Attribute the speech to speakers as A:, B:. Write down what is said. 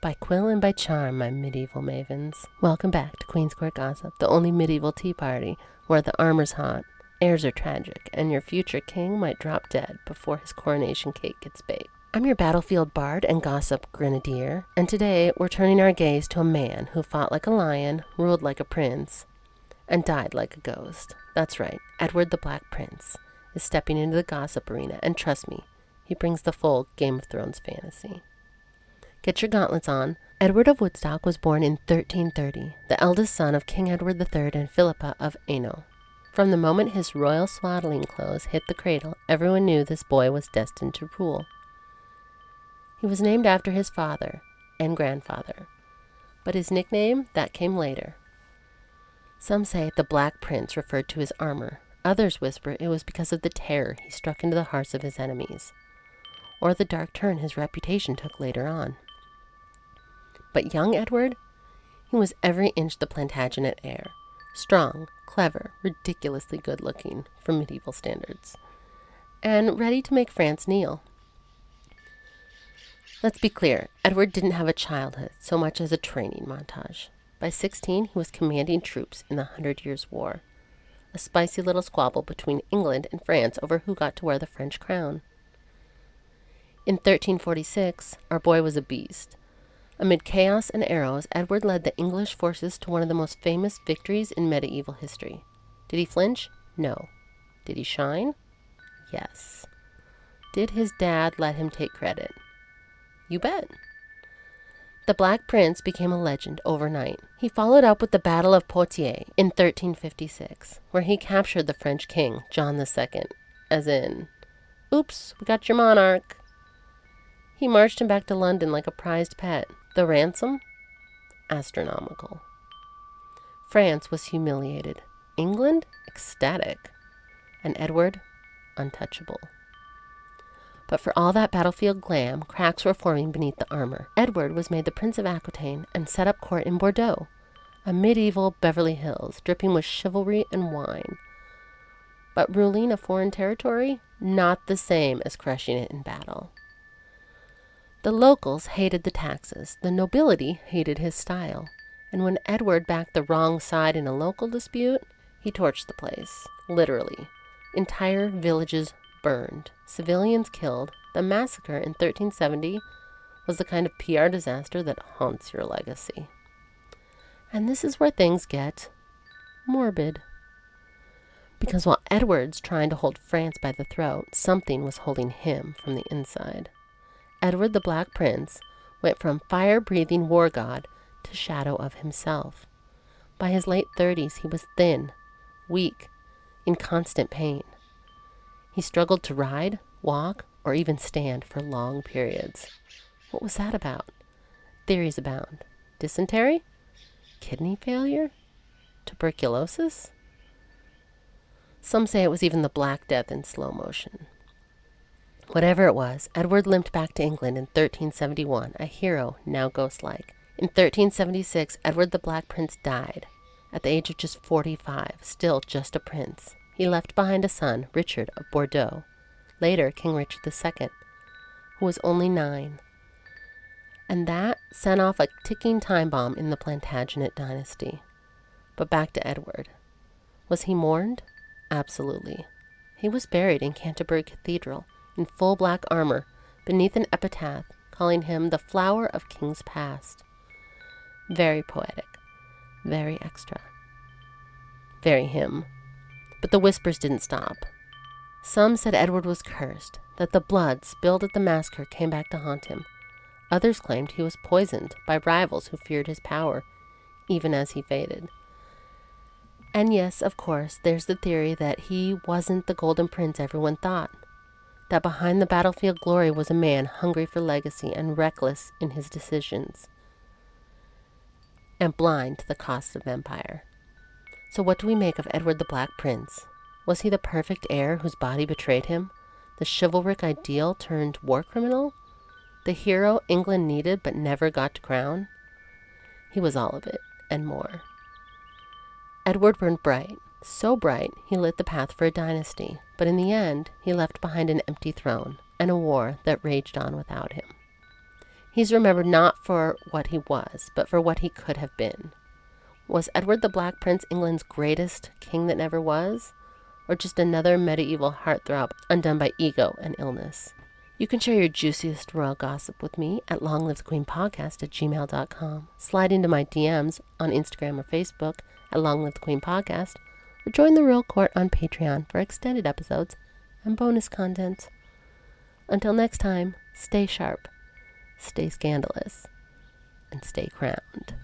A: By quill and by charm, my medieval mavens. Welcome back to Queen's Court Gossip, the only medieval tea party where the armor's hot, airs are tragic, and your future king might drop dead before his coronation cake gets baked. I'm your battlefield bard and gossip grenadier, and today we're turning our gaze to a man who fought like a lion, ruled like a prince, and died like a ghost. That's right, Edward the Black Prince is stepping into the gossip arena, and trust me, he brings the full Game of Thrones fantasy. Get your gauntlets on. Edward of Woodstock was born in 1330, the eldest son of King Edward III and Philippa of Hainault. From the moment his royal swaddling clothes hit the cradle, everyone knew this boy was destined to rule. He was named after his father and grandfather, but his nickname, that came later. Some say the Black Prince referred to his armor. Others whisper it was because of the terror he struck into the hearts of his enemies, or the dark turn his reputation took later on. But young Edward, he was every inch the Plantagenet heir. Strong, clever, ridiculously good-looking for medieval standards, and ready to make France kneel. Let's be clear, Edward didn't have a childhood so much as a training montage. By 16, he was commanding troops in the 100 Years' War, a spicy little squabble between England and France over who got to wear the French crown. In 1346, our boy was a beast. Amid chaos and arrows, Edward led the English forces to one of the most famous victories in medieval history. Did he flinch? No. Did he shine? Yes. Did his dad let him take credit? You bet. The Black Prince became a legend overnight. He followed up with the Battle of Poitiers in 1356, where he captured the French king, John II, as in, oops, we got your monarch. He marched him back to London like a prized pet. The ransom? Astronomical. France was humiliated. England? Ecstatic. And Edward? Untouchable. But for all that battlefield glam, cracks were forming beneath the armor. Edward was made the Prince of Aquitaine and set up court in Bordeaux, a medieval Beverly Hills, dripping with chivalry and wine. But ruling a foreign territory? Not the same as crushing it in battle. The locals hated the taxes, the nobility hated his style, and when Edward backed the wrong side in a local dispute, he torched the place, literally. Entire villages burned, civilians killed. The massacre in 1370 was the kind of PR disaster that haunts your legacy. And this is where things get morbid. Because while Edward's trying to hold France by the throat, something was holding him from the inside. Edward the Black Prince went from fire-breathing war god to shadow of himself. By his late 30s, he was thin, weak, in constant pain. He struggled to ride, walk, or even stand for long periods. What was that about? Theories abound. Dysentery? Kidney failure? Tuberculosis? Some say it was even the Black Death in slow motion. Whatever it was, Edward limped back to England in 1371, a hero, now ghost-like. In 1376, Edward the Black Prince died, at the age of just 45, still just a prince. He left behind a son, Richard of Bordeaux, later King Richard II, who was only 9. And that sent off a ticking time bomb in the Plantagenet dynasty. But back to Edward. Was he mourned? Absolutely. He was buried in Canterbury Cathedral, in full black armor, beneath an epitaph calling him the flower of kings past. Very poetic, very extra, very him. But the whispers didn't stop. Some said Edward was cursed, that the blood spilled at the massacre came back to haunt him. Others claimed he was poisoned by rivals who feared his power, even as he faded. And yes, of course, there's the theory that he wasn't the Golden Prince everyone thought. That behind the battlefield glory was a man hungry for legacy and reckless in his decisions, and blind to the cost of empire. So what do we make of Edward the Black Prince? Was he the perfect heir whose body betrayed him? The chivalric ideal turned war criminal? The hero England needed but never got to crown? He was all of it, and more. Edward burned bright, so bright he lit the path for a dynasty, but in the end he left behind an empty throne and a war that raged on without him. He's remembered not for what he was, but for what he could have been. Was Edward the Black Prince England's greatest king that never was? Or just another medieval heartthrob undone by ego and illness? You can share your juiciest royal gossip with me at longlivethequeenpodcast@gmail.com. Slide into my DMs on Instagram or Facebook at longlivethequeenpodcast, or join the Royal Court on Patreon for extended episodes and bonus content. Until next time, stay sharp, stay scandalous, and stay crowned.